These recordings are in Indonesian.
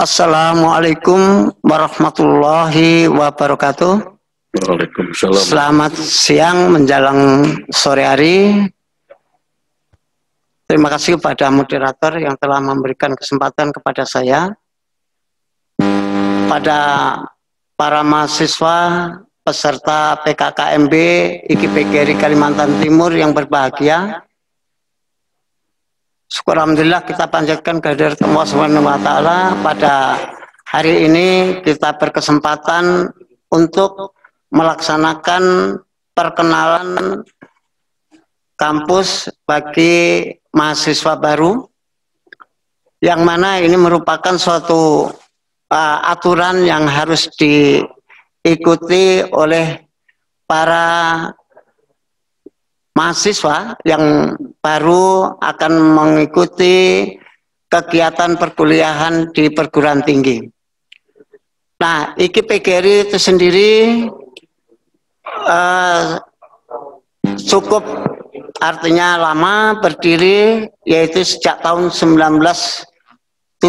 Assalamualaikum warahmatullahi wabarakatuh. Waalaikumsalam. Selamat siang menjelang sore hari. Terima kasih kepada moderator yang telah memberikan kesempatan kepada saya. Pada para mahasiswa peserta PKKMB IKIP Kalimantan Timur yang berbahagia. Syukur alhamdulillah kita panjatkan kehadirat Allah Subhanahu wa taala. Pada hari ini kita berkesempatan untuk melaksanakan perkenalan kampus bagi mahasiswa baru, yang mana ini merupakan suatu aturan yang harus diikuti oleh para mahasiswa yang baru akan mengikuti kegiatan perkuliahan di perguruan tinggi. Nah, IKIP itu sendiri cukup artinya lama berdiri, yaitu sejak tahun 1979,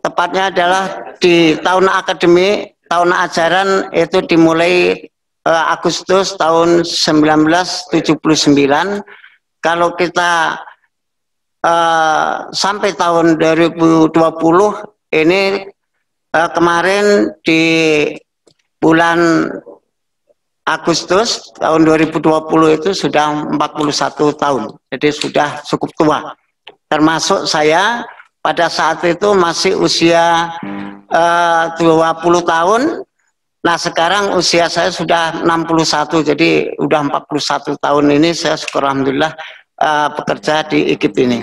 tepatnya adalah di tahun akademik, tahun ajaran itu dimulai Agustus tahun 1979. Kalau kita sampai tahun 2020 ini kemarin di bulan Agustus tahun 2020 itu sudah 41 tahun. Jadi sudah cukup tua. Termasuk saya pada saat itu masih usia 20 tahun. Nah, sekarang usia saya sudah 61, jadi udah 41 tahun ini saya syukur alhamdulillah bekerja di IKIP ini.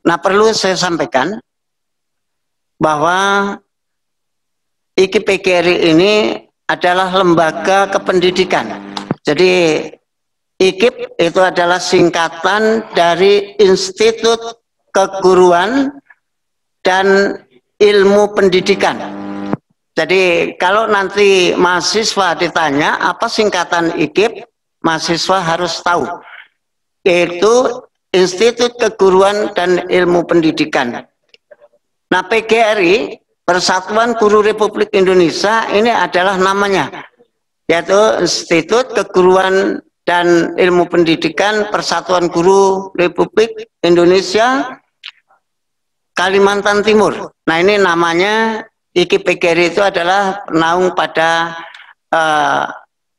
Nah, perlu saya sampaikan bahwa IKIP ini adalah lembaga kependidikan. Jadi IKIP itu adalah singkatan dari Institut Keguruan dan Ilmu Pendidikan. Jadi kalau nanti mahasiswa ditanya apa singkatan IKIP, mahasiswa harus tahu, yaitu Institut Keguruan dan Ilmu Pendidikan. Nah, PGRI, Persatuan Guru Republik Indonesia, ini adalah namanya, yaitu Institut Keguruan dan Ilmu Pendidikan Persatuan Guru Republik Indonesia Kalimantan Timur. Nah, ini namanya IKIP itu adalah naung pada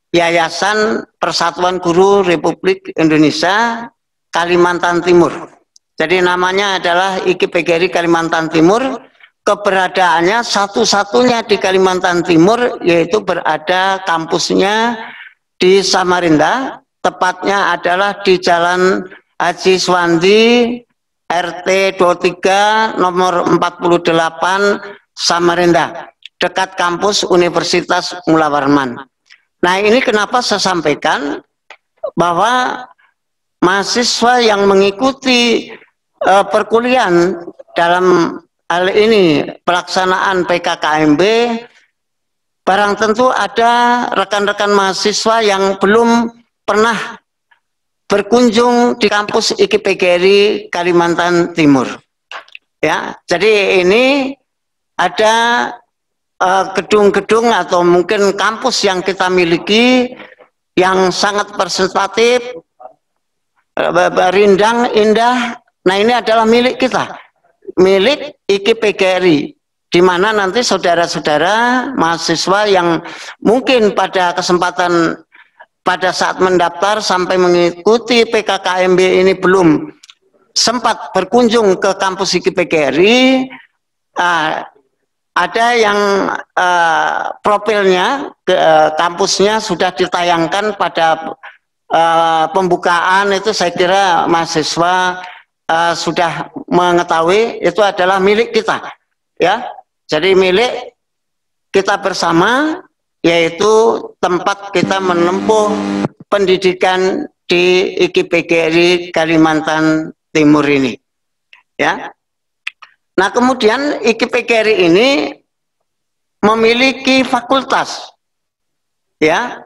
Yayasan Persatuan Guru Republik Indonesia Kalimantan Timur. Jadi namanya adalah IKIP Kalimantan Timur. Keberadaannya satu-satunya di Kalimantan Timur, yaitu berada kampusnya di Samarinda, tepatnya adalah di Jalan Haji Swandi RT 23 nomor 48 Samarinda, dekat kampus Universitas Mula Warman. Nah, ini kenapa saya sampaikan bahwa mahasiswa yang mengikuti perkuliahan dalam hal ini pelaksanaan PKKMB, barang tentu ada rekan-rekan mahasiswa yang belum pernah berkunjung di kampus IKIP Kalimantan Timur. Ya, jadi ini ada gedung-gedung atau mungkin kampus yang kita miliki yang sangat presentatif, rindang, indah. Nah, ini adalah milik kita, milik IKIP di mana nanti saudara-saudara mahasiswa yang mungkin pada kesempatan pada saat mendaftar sampai mengikuti PKKMB ini belum sempat berkunjung ke kampus IKIP ada yang profilnya kampusnya sudah ditayangkan pada pembukaan itu. Saya kira mahasiswa sudah mengetahui itu adalah milik kita, ya. Jadi milik kita bersama, yaitu tempat kita menempuh pendidikan di IKIP Kalimantan Timur ini, ya. Nah, kemudian IKIP ini memiliki fakultas, ya.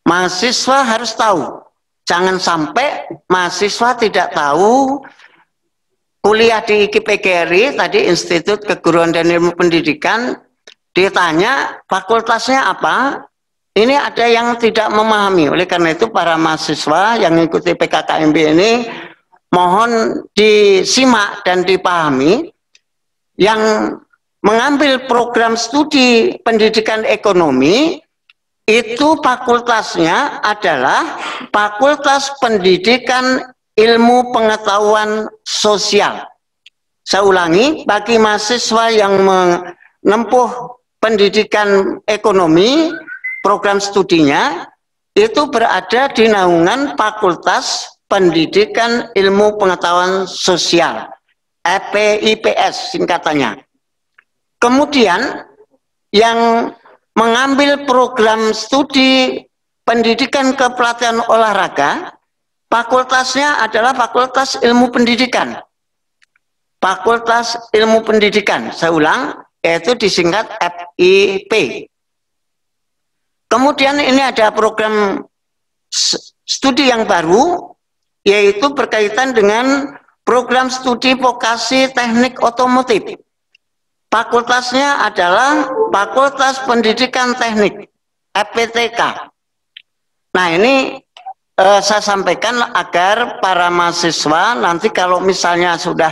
Mahasiswa harus tahu, jangan sampai mahasiswa tidak tahu kuliah di IKIP-PGRI tadi, Institut Keguruan dan Ilmu Pendidikan, ditanya fakultasnya apa, ini ada yang tidak memahami. Oleh karena itu para mahasiswa yang mengikuti PKKMB ini mohon disimak dan dipahami. Yang mengambil program studi pendidikan ekonomi itu fakultasnya adalah Fakultas Pendidikan Ilmu Pengetahuan Sosial. Saya ulangi, bagi mahasiswa yang menempuh pendidikan ekonomi, program studinya itu berada di naungan Fakultas Pendidikan Ilmu Pengetahuan Sosial, FPIPS singkatannya. Kemudian yang mengambil program studi pendidikan kepelatihan olahraga, fakultasnya adalah Fakultas Ilmu Pendidikan. Fakultas Ilmu Pendidikan, saya ulang, yaitu disingkat FIP. Kemudian ini ada program studi yang baru, yaitu berkaitan dengan program studi vokasi teknik otomotif. Fakultasnya adalah Fakultas Pendidikan Teknik, FPTK. Nah ini saya sampaikan agar para mahasiswa nanti kalau misalnya sudah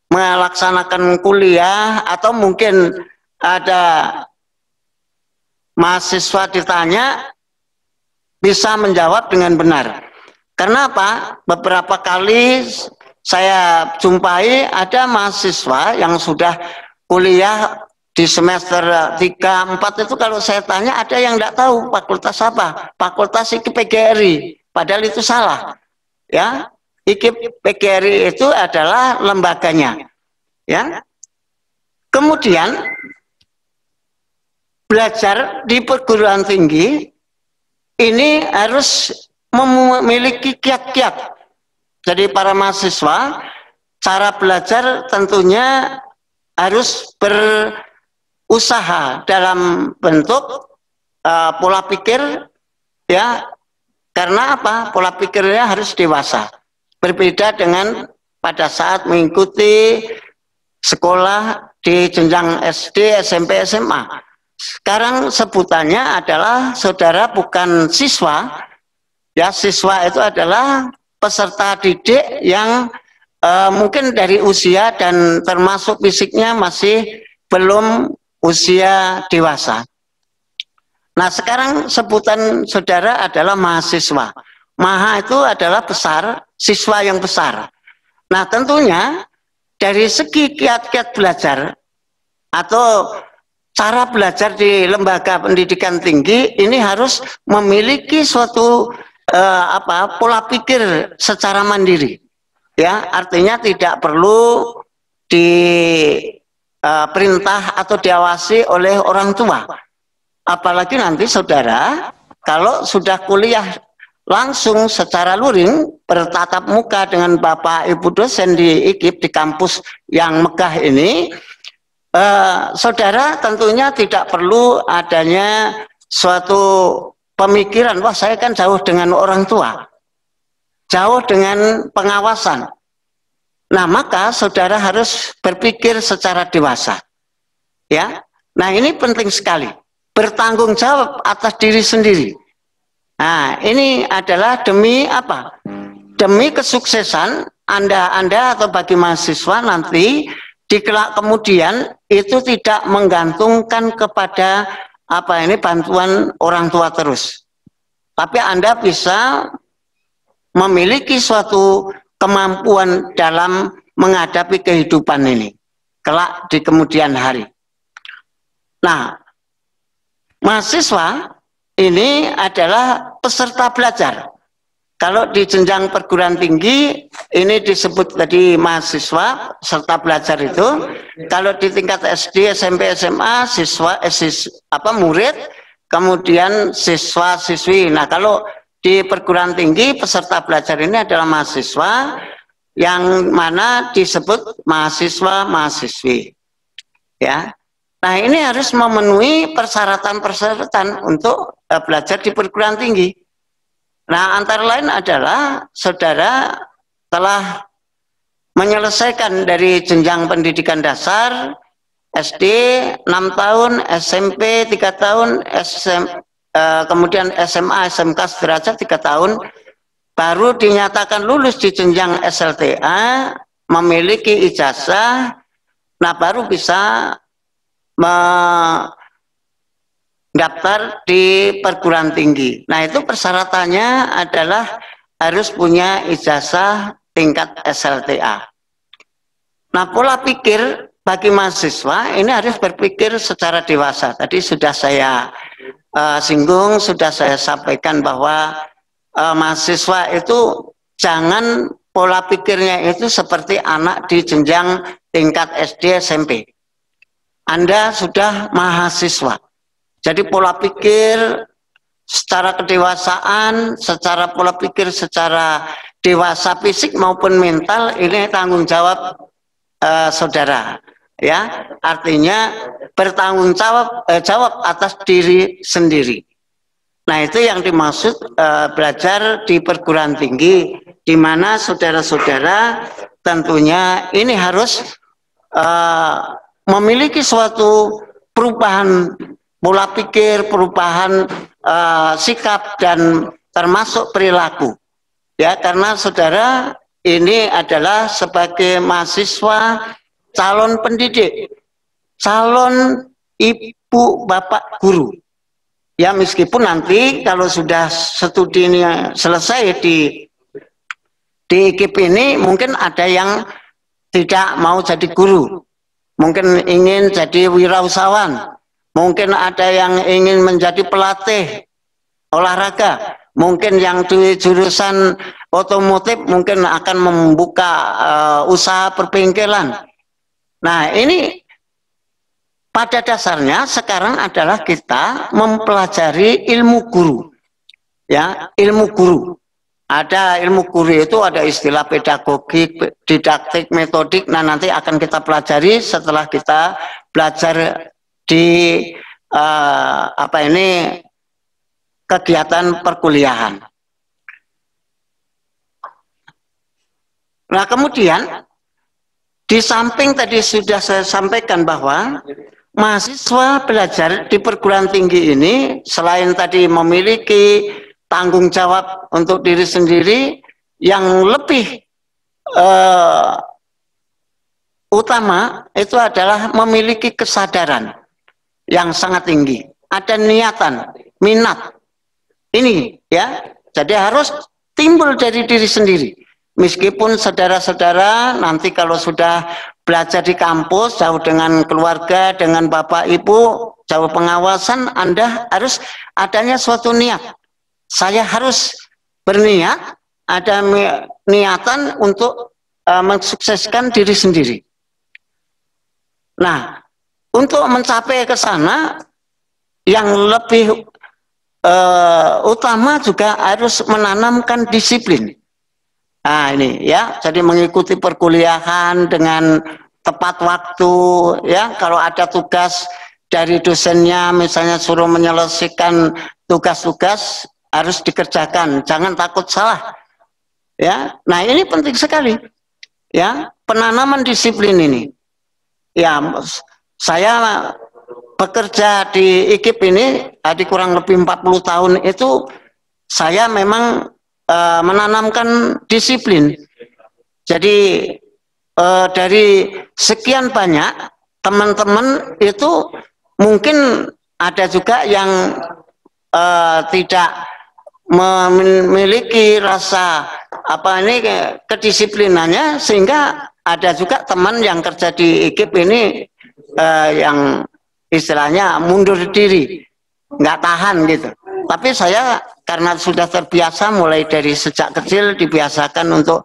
melaksanakan kuliah atau mungkin ada mahasiswa ditanya bisa menjawab dengan benar. Karena apa? Beberapa kali saya jumpai ada mahasiswa yang sudah kuliah di semester 3, 4 itu kalau saya tanya ada yang tidak tahu fakultas apa, fakultas IKIP-PGRI, padahal itu salah. Ya, IKIP-PGRI itu adalah lembaganya. Ya. Kemudian belajar di perguruan tinggi ini harus memiliki kiat-kiat. Jadi para mahasiswa, cara belajar tentunya harus berusaha dalam bentuk pola pikir, ya. Karena apa? Pola pikirnya harus dewasa. Berbeda dengan pada saat mengikuti sekolah di jenjang SD, SMP, SMA. Sekarang sebutannya adalah saudara bukan siswa. Ya, siswa itu adalah peserta didik yang mungkin dari usia dan termasuk fisiknya masih belum usia dewasa. Nah sekarang sebutan saudara adalah mahasiswa. Maha itu adalah besar, siswa yang besar. Nah tentunya dari segi kiat-kiat belajar atau cara belajar di lembaga pendidikan tinggi ini harus memiliki suatu pola pikir secara mandiri, ya, artinya tidak perlu diperintah atau diawasi oleh orang tua. Apalagi nanti saudara kalau sudah kuliah langsung secara luring bertatap muka dengan Bapak Ibu dosen di IKIP di kampus yang megah ini, saudara tentunya tidak perlu adanya suatu pemikiran, wah saya kan jauh dengan orang tua, jauh dengan pengawasan. Nah maka saudara harus berpikir secara dewasa, ya. Nah ini penting sekali, bertanggung jawab atas diri sendiri. Nah ini adalah demi apa? Demi kesuksesan Anda atau bagi mahasiswa nanti di kelak kemudian itu tidak menggantungkan kepada bantuan orang tua terus, tapi Anda bisa memiliki suatu kemampuan dalam menghadapi kehidupan ini kelak di kemudian hari. Nah, mahasiswa ini adalah peserta belajar. Kalau di jenjang perguruan tinggi ini disebut tadi mahasiswa serta belajar itu. Kalau di tingkat SD, SMP, SMA murid, kemudian siswa siswi. Nah kalau di perguruan tinggi peserta belajar ini adalah mahasiswa yang mana disebut mahasiswa mahasiswi. Ya. Nah ini harus memenuhi persyaratan-persyaratan untuk belajar di perguruan tinggi. Nah, antara lain adalah saudara telah menyelesaikan dari jenjang pendidikan dasar SD 6 tahun, SMP 3 tahun, kemudian SMA, SMK sederajat 3 tahun, baru dinyatakan lulus di jenjang SLTA, memiliki ijazah, nah baru bisa mendaftar di perguruan tinggi. Nah itu persyaratannya adalah harus punya ijazah tingkat SLTA. Nah pola pikir bagi mahasiswa ini harus berpikir secara dewasa. Tadi sudah saya singgung, sudah saya sampaikan bahwa mahasiswa itu jangan pola pikirnya itu seperti anak di jenjang tingkat SD SMP. Anda sudah mahasiswa, jadi pola pikir secara kedewasaan, secara pola pikir secara dewasa fisik maupun mental ini tanggung jawab saudara, ya, artinya bertanggung jawab atas diri sendiri. Nah itu yang dimaksud belajar di perguruan tinggi, di mana saudara-saudara tentunya ini harus memiliki suatu perubahan pola pikir, perubahan sikap dan termasuk perilaku, ya, karena saudara ini adalah sebagai mahasiswa, calon pendidik, calon ibu bapak guru, ya, meskipun nanti kalau sudah studinya selesai di IKIP ini mungkin ada yang tidak mau jadi guru, mungkin ingin jadi wirausahawan, mungkin ada yang ingin menjadi pelatih olahraga, mungkin yang di jurusan otomotif mungkin akan membuka usaha perbengkelan. Nah ini pada dasarnya sekarang adalah kita mempelajari ilmu guru, ya, ilmu guru. Ada ilmu guru itu ada istilah pedagogik, didaktik, metodik. Nah nanti akan kita pelajari setelah kita belajar di kegiatan perkuliahan. Nah kemudian di samping tadi sudah saya sampaikan bahwa mahasiswa belajar di perguruan tinggi ini selain tadi memiliki tanggung jawab untuk diri sendiri, yang lebih utama itu adalah memiliki kesadaran yang sangat tinggi, ada niatan, minat ini, ya, jadi harus timbul dari diri sendiri. Meskipun saudara-saudara nanti kalau sudah belajar di kampus jauh dengan keluarga, dengan bapak ibu, jauh pengawasan, Anda harus adanya suatu niat. Saya harus berniat, ada niatan untuk mensukseskan diri sendiri. Nah, untuk mencapai ke sana, yang lebih utama juga harus menanamkan disiplin. Nah ini, ya, jadi mengikuti perkuliahan dengan tepat waktu, ya, kalau ada tugas dari dosennya misalnya suruh menyelesaikan tugas-tugas, harus dikerjakan, jangan takut salah, ya. Nah ini penting sekali, ya, penanaman disiplin ini. Ya, saya bekerja di IKIP ini di kurang lebih 40 tahun itu saya memang menanamkan disiplin. Jadi dari sekian banyak teman-teman itu mungkin ada juga yang tidak memiliki rasa kedisiplinannya, sehingga ada juga teman yang kerja di IKIP ini yang istilahnya mundur diri, nggak tahan gitu. Tapi saya karena sudah terbiasa mulai dari sejak kecil dibiasakan untuk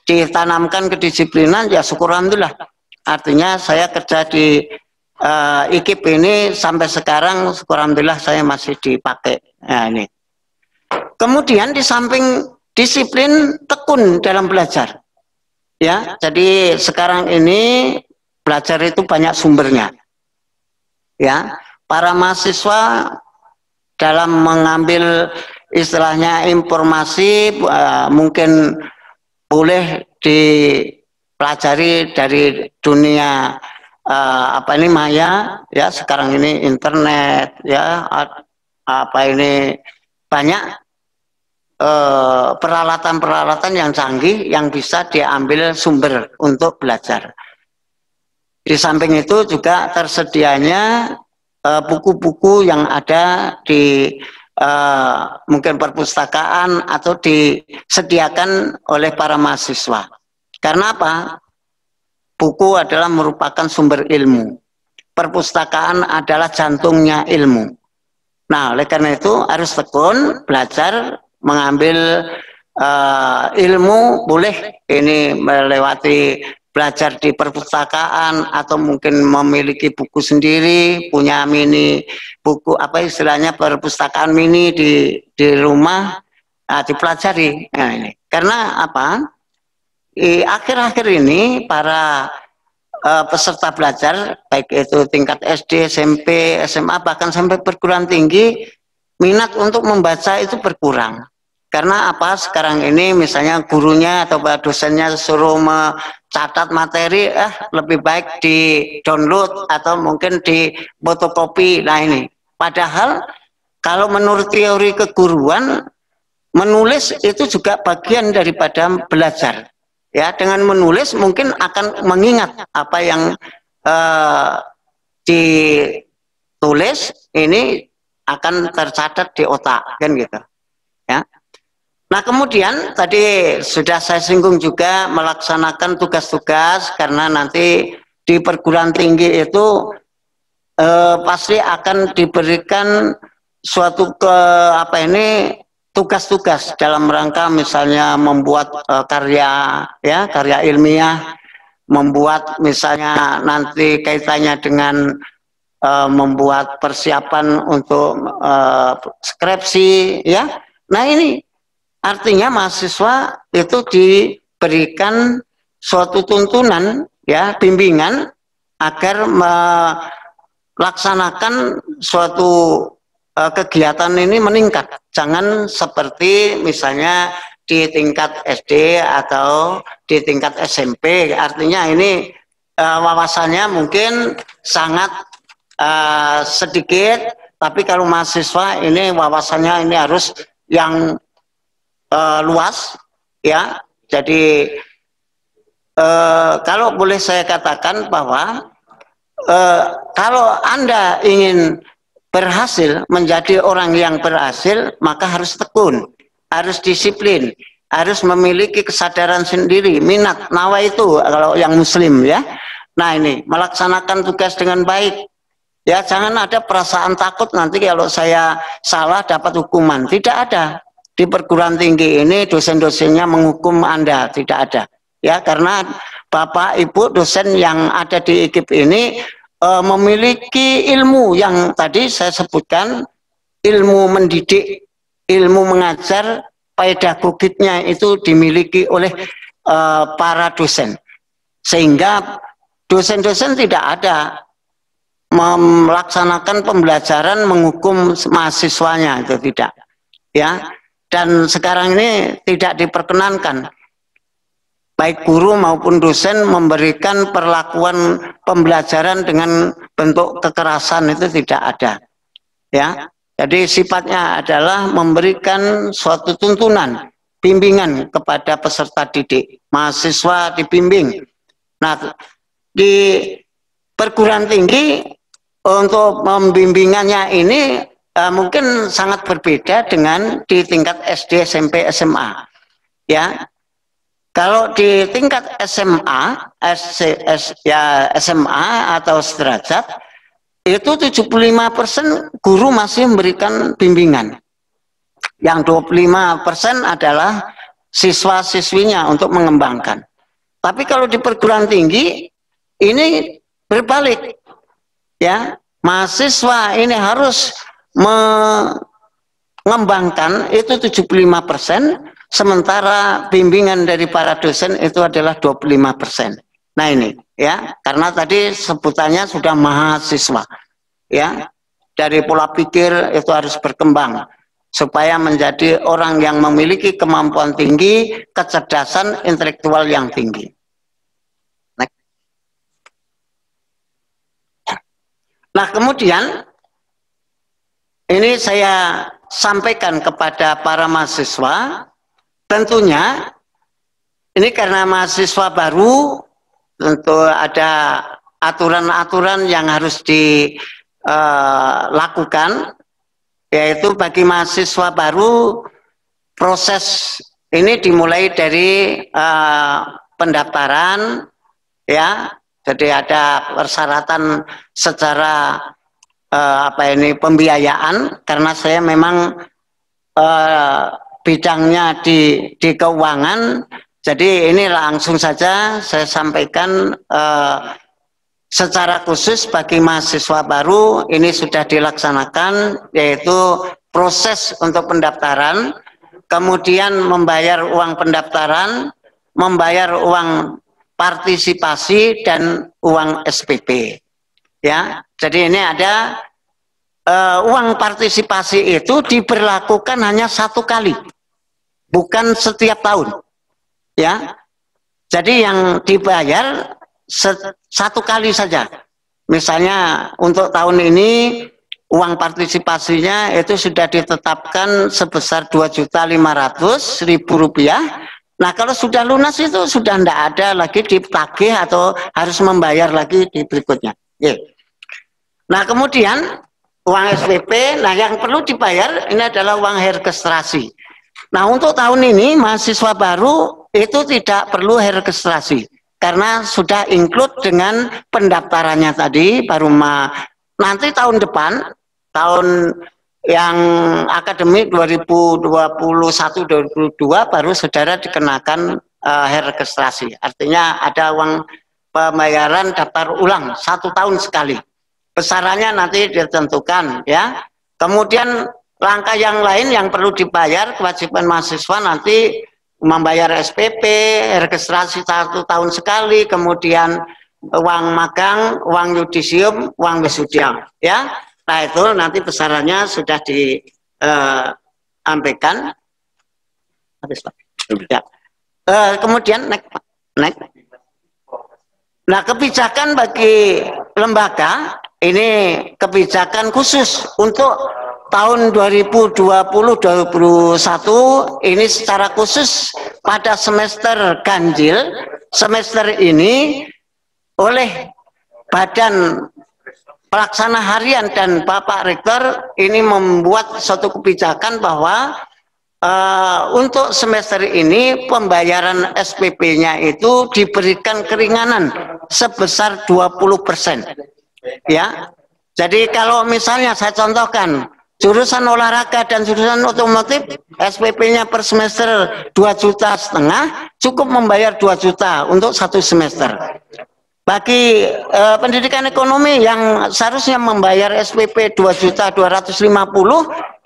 ditanamkan kedisiplinan, ya syukur alhamdulillah. Artinya saya kerja di IKIP ini sampai sekarang syukur alhamdulillah saya masih dipakai. Nah, ini. Kemudian di samping disiplin, tekun dalam belajar. Ya, jadi sekarang ini belajar itu banyak sumbernya. Ya, para mahasiswa dalam mengambil istilahnya informasi mungkin boleh pelajari dari dunia apa ini maya ya, sekarang ini internet ya, apa ini banyak peralatan-peralatan yang canggih yang bisa diambil sumber untuk belajar. Di samping itu juga tersedianya buku-buku yang ada di mungkin perpustakaan atau disediakan oleh para mahasiswa. Karena apa? Buku adalah merupakan sumber ilmu. Perpustakaan adalah jantungnya ilmu. Nah, oleh karena itu harus tekun belajar, mengambil ilmu, boleh ini melewati belajar di perpustakaan atau mungkin memiliki buku sendiri, punya mini buku apa istilahnya perpustakaan mini di rumah, dipelajari. Nah, ini karena apa? Akhir-akhir ini para peserta belajar baik itu tingkat SD, SMP, SMA bahkan sampai perguruan tinggi, minat untuk membaca itu berkurang. Karena apa? Sekarang ini misalnya gurunya atau dosennya suruh mencatat materi, lebih baik di download atau mungkin di fotokopi. Nah ini, padahal kalau menurut teori keguruan, menulis itu juga bagian daripada belajar. Ya, dengan menulis mungkin akan mengingat apa yang ditulis ini akan tercatat di otak, kan gitu. Ya. Nah, kemudian tadi sudah saya singgung juga melaksanakan tugas-tugas, karena nanti di perguruan tinggi itu pasti akan diberikan suatu tugas-tugas dalam rangka misalnya membuat karya ilmiah, membuat misalnya nanti kaitannya dengan membuat persiapan untuk skripsi ya. Nah, ini artinya mahasiswa itu diberikan suatu tuntunan ya, bimbingan agar melaksanakan suatu kegiatan ini meningkat. Jangan seperti misalnya di tingkat SD atau di tingkat SMP, artinya ini wawasannya mungkin sangat sedikit, tapi kalau mahasiswa ini wawasannya ini harus yang luas ya. Jadi kalau boleh saya katakan bahwa kalau Anda ingin berhasil menjadi orang yang berhasil, maka harus tekun, harus disiplin, harus memiliki kesadaran sendiri, minat, nawa itu kalau yang muslim ya. Nah, ini melaksanakan tugas dengan baik ya, jangan ada perasaan takut nanti kalau saya salah dapat hukuman. Tidak ada. Di perguruan tinggi ini dosen-dosennya menghukum Anda, tidak ada ya, karena Bapak Ibu dosen yang ada di IKIP ini memiliki ilmu yang tadi saya sebutkan, ilmu mendidik, ilmu mengajar, pedagogiknya itu dimiliki oleh para dosen, sehingga dosen-dosen tidak ada melaksanakan pembelajaran menghukum mahasiswanya, itu tidak ya. Dan sekarang ini tidak diperkenankan baik guru maupun dosen memberikan perlakuan pembelajaran dengan bentuk kekerasan, itu tidak ada ya. Jadi sifatnya adalah memberikan suatu tuntunan, bimbingan kepada peserta didik, mahasiswa dibimbing. Nah, di perguruan tinggi untuk membimbingannya ini mungkin sangat berbeda dengan di tingkat SD, SMP, SMA ya. Kalau di tingkat SMA, SMA atau sederajat, itu 75% guru masih memberikan bimbingan. Yang 25% adalah siswa-siswinya untuk mengembangkan. Tapi kalau di perguruan tinggi, ini berbalik. Ya, mahasiswa ini harus mengembangkan itu 75%, sementara bimbingan dari para dosen itu adalah 25%. Nah ini ya, karena tadi sebutannya sudah mahasiswa ya, dari pola pikir itu harus berkembang supaya menjadi orang yang memiliki kemampuan tinggi, kecerdasan intelektual yang tinggi. Nah, kemudian ini saya sampaikan kepada para mahasiswa, tentunya ini karena mahasiswa baru, tentu ada aturan-aturan yang harus dilakukan, yaitu bagi mahasiswa baru proses ini dimulai dari pendaftaran, ya. Jadi ada persyaratan secara pembiayaan, karena saya memang bidangnya di keuangan. Jadi ini langsung saja saya sampaikan secara khusus bagi mahasiswa baru ini sudah dilaksanakan, yaitu proses untuk pendaftaran, kemudian membayar uang pendaftaran, membayar uang partisipasi dan uang SPP. Ya, jadi ini ada uang partisipasi itu diberlakukan hanya 1 kali, bukan setiap tahun. Ya, jadi yang dibayar 1 kali saja. Misalnya untuk tahun ini uang partisipasinya itu sudah ditetapkan sebesar Rp2.500.000. Nah, kalau sudah lunas itu sudah tidak ada lagi ditagih atau harus membayar lagi di berikutnya. Nah, kemudian uang SPP, nah yang perlu dibayar ini adalah uang registrasi. Nah, untuk tahun ini mahasiswa baru itu tidak perlu registrasi karena sudah include dengan pendaftarannya tadi. Baru nanti tahun depan, tahun yang akademik 2021-2022 baru saudara dikenakan registrasi. Artinya ada uang pembayaran daftar ulang 1 tahun sekali. Besarannya nanti ditentukan, ya. Kemudian langkah yang lain yang perlu dibayar, kewajiban mahasiswa nanti membayar SPP, registrasi 1 tahun sekali, kemudian uang magang, uang yudisium, uang wisuda, ya. Nah, itu nanti besarannya sudah disampaikan. Habis, Pak. Ya. Kemudian naik. Nah, kebijakan bagi lembaga ini kebijakan khusus untuk tahun 2020-2021 ini secara khusus pada semester ganjil. Semester ini oleh Badan Pelaksana Harian dan Bapak Rektor ini membuat suatu kebijakan bahwa untuk semester ini pembayaran SPP-nya itu diberikan keringanan sebesar 20%. Ya. Jadi kalau misalnya saya contohkan jurusan olahraga dan jurusan otomotif, SPP-nya per semester 2,5 juta, cukup membayar 2 juta untuk 1 semester. Bagi pendidikan ekonomi yang seharusnya membayar SPP 2.250.000,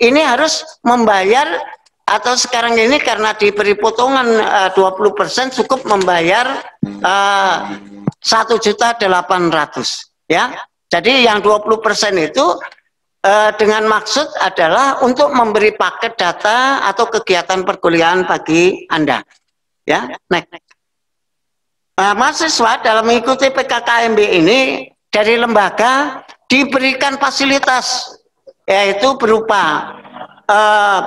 ini harus membayar, atau sekarang ini karena diberi potongan 20% cukup membayar 1.800.000, ya. Jadi yang 20% itu dengan maksud adalah untuk memberi paket data atau kegiatan perkuliahan bagi Anda, ya. Next. Mahasiswa dalam mengikuti PKKMB ini dari lembaga diberikan fasilitas, yaitu berupa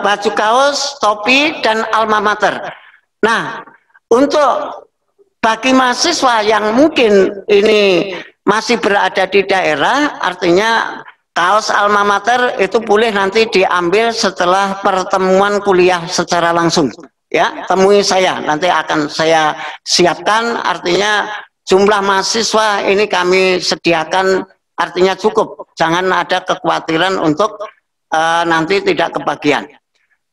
baju kaos, topi, dan alma mater. Nah, untuk bagi mahasiswa yang mungkin ini masih berada di daerah, artinya kaos alma mater itu boleh nanti diambil setelah pertemuan kuliah secara langsung. Ya, temui saya, nanti akan saya siapkan. Artinya jumlah mahasiswa ini kami sediakan, artinya cukup, jangan ada kekhawatiran untuk nanti tidak kebagian.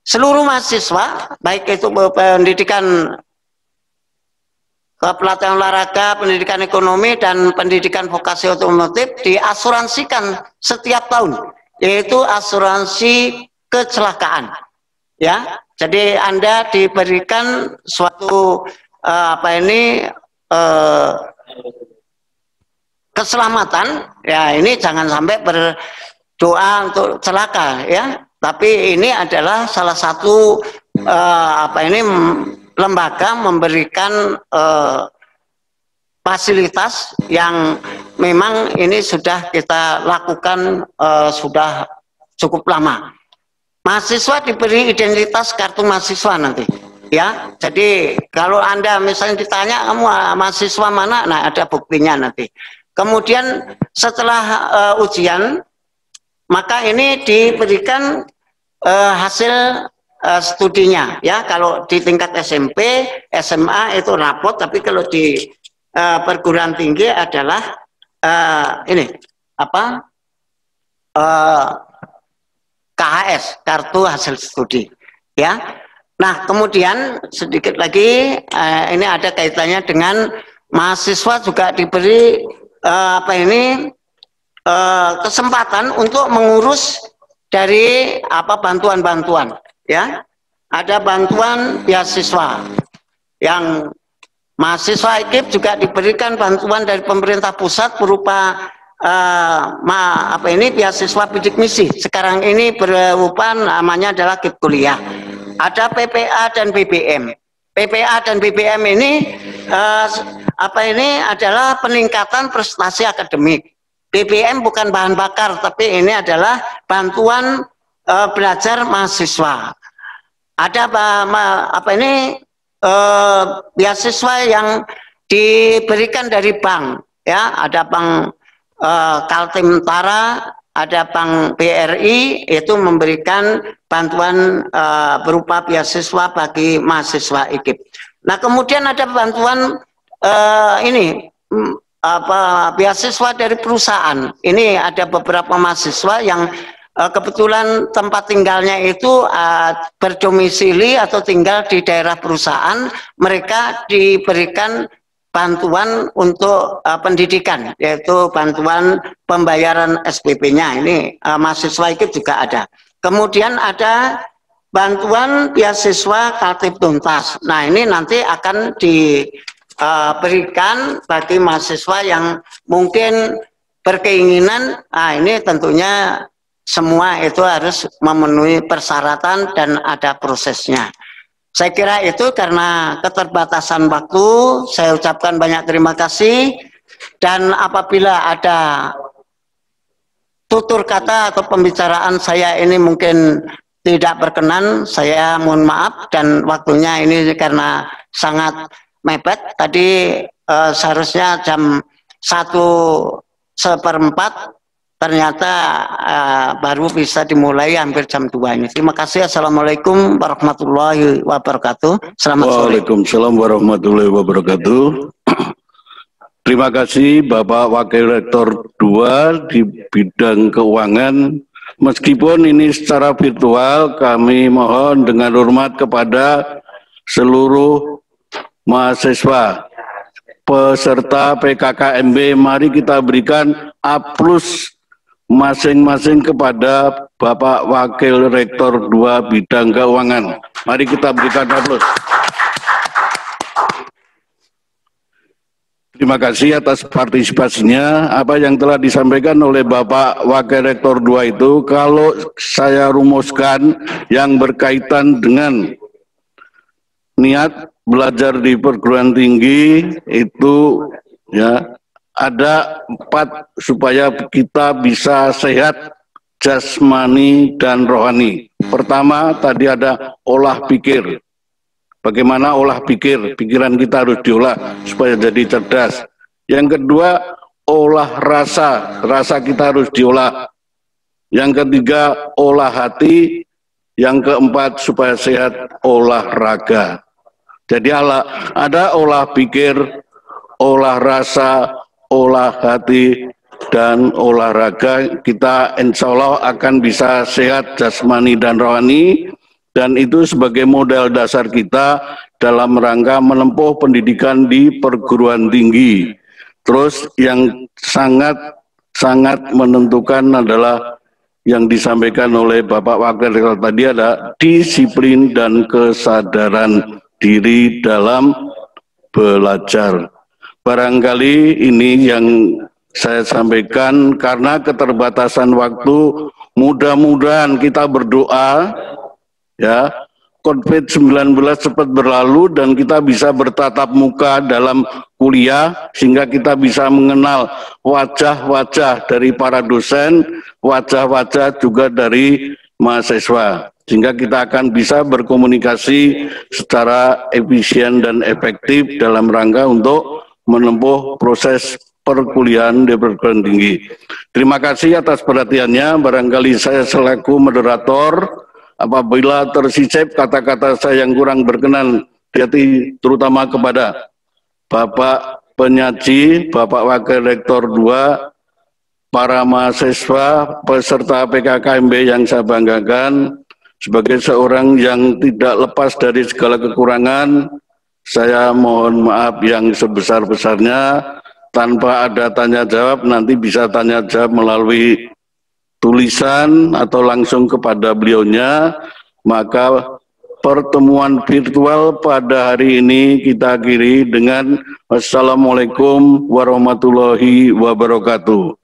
Seluruh mahasiswa, baik itu pendidikan pelatihan olahraga, pendidikan ekonomi, dan pendidikan vokasi otomotif diasuransikan setiap tahun, yaitu asuransi kecelakaan. Ya, jadi Anda diberikan suatu keselamatan. Ya, ini jangan sampai berdoa untuk celaka, ya. Tapi ini adalah salah satu lembaga memberikan fasilitas yang memang ini sudah kita lakukan sudah cukup lama. Mahasiswa diberi identitas kartu mahasiswa nanti, ya. Jadi kalau Anda misalnya ditanya kamu mahasiswa mana, nah ada buktinya nanti. Kemudian setelah ujian, maka ini diberikan hasil studinya, ya. Kalau di tingkat SMP, SMA itu rapot, tapi kalau di perguruan tinggi adalah ini apa? KHS, kartu hasil studi, ya. Nah, kemudian sedikit lagi ini ada kaitannya dengan mahasiswa juga diberi kesempatan untuk mengurus dari bantuan-bantuan, ya. Ada bantuan beasiswa yang mahasiswa IKIP juga diberikan bantuan dari pemerintah pusat berupa beasiswa bidik misi. Sekarang ini berupa namanya adalah KIP kuliah. Ada PPA dan BBM. PPA dan BBM ini adalah peningkatan prestasi akademik. BBM bukan bahan bakar, tapi ini adalah bantuan belajar mahasiswa. Ada beasiswa yang diberikan dari bank, ya. Ada bank Kaltimtara, ada bank BRI, itu memberikan bantuan berupa beasiswa bagi mahasiswa IKIP. Nah, kemudian ada bantuan beasiswa dari perusahaan. Ini ada beberapa mahasiswa yang kebetulan tempat tinggalnya itu berdomisili atau tinggal di daerah perusahaan, mereka diberikan bantuan untuk pendidikan, yaitu bantuan pembayaran SPP-nya. Ini mahasiswa itu juga ada. Kemudian ada bantuan beasiswa Kaltim tuntas. Nah, ini nanti akan diberikan bagi mahasiswa yang mungkin berkeinginan. Nah, ini tentunya semua itu harus memenuhi persyaratan dan ada prosesnya. Saya kira itu karena keterbatasan waktu, saya ucapkan banyak terima kasih. Dan apabila ada tutur kata atau pembicaraan saya ini mungkin tidak berkenan, saya mohon maaf. Dan waktunya ini karena sangat mepet. Tadi seharusnya jam 1:01, ternyata baru bisa dimulai hampir jam 2 ini. Terima kasih. Assalamualaikum warahmatullahi wabarakatuh. Selamat sore. Waalaikumsalam warahmatullahi wabarakatuh. Terima kasih Bapak Wakil Rektor 2 di bidang keuangan. Meskipun ini secara virtual, kami mohon dengan hormat kepada seluruh mahasiswa peserta PKKMB, mari kita berikan A+ masing-masing kepada Bapak Wakil Rektor 2 bidang keuangan. Mari kita berikan aplaus. Terima kasih atas partisipasinya. Apa yang telah disampaikan oleh Bapak Wakil Rektor 2 itu, kalau saya rumuskan yang berkaitan dengan niat belajar di perguruan tinggi itu, ya, ada 4 supaya kita bisa sehat jasmani dan rohani. Pertama, tadi ada olah pikir. Bagaimana olah pikir? Pikiran kita harus diolah supaya jadi cerdas. Yang kedua, olah rasa. Rasa kita harus diolah. Yang ketiga, olah hati. Yang keempat, supaya sehat, olahraga. Jadi ada olah pikir, olah rasa, olah hati, dan olahraga. Kita insya Allah akan bisa sehat jasmani dan rohani, dan itu sebagai modal dasar kita dalam rangka menempuh pendidikan di perguruan tinggi. Terus yang sangat menentukan adalah yang disampaikan oleh Bapak Wakil Rektor tadi, ada disiplin dan kesadaran diri dalam belajar. Barangkali ini yang saya sampaikan karena keterbatasan waktu. Mudah-mudahan kita berdoa, ya, COVID-19 cepat berlalu dan kita bisa bertatap muka dalam kuliah sehingga kita bisa mengenal wajah-wajah dari para dosen, wajah-wajah juga dari mahasiswa, sehingga kita akan bisa berkomunikasi secara efisien dan efektif dalam rangka untuk menempuh proses perkuliahan di perguruan tinggi. Terima kasih atas perhatiannya. Barangkali saya selaku moderator, apabila tersisip kata-kata saya yang kurang berkenan di hati, terutama kepada Bapak penyaji, Bapak Wakil Rektor 2, para mahasiswa, peserta PKKMB yang saya banggakan, sebagai seorang yang tidak lepas dari segala kekurangan, saya mohon maaf yang sebesar-besarnya. Tanpa ada tanya jawab, nanti bisa tanya jawab melalui tulisan atau langsung kepada beliaunya. Maka pertemuan virtual pada hari ini kita akhiri dengan Wassalamualaikum warahmatullahi wabarakatuh.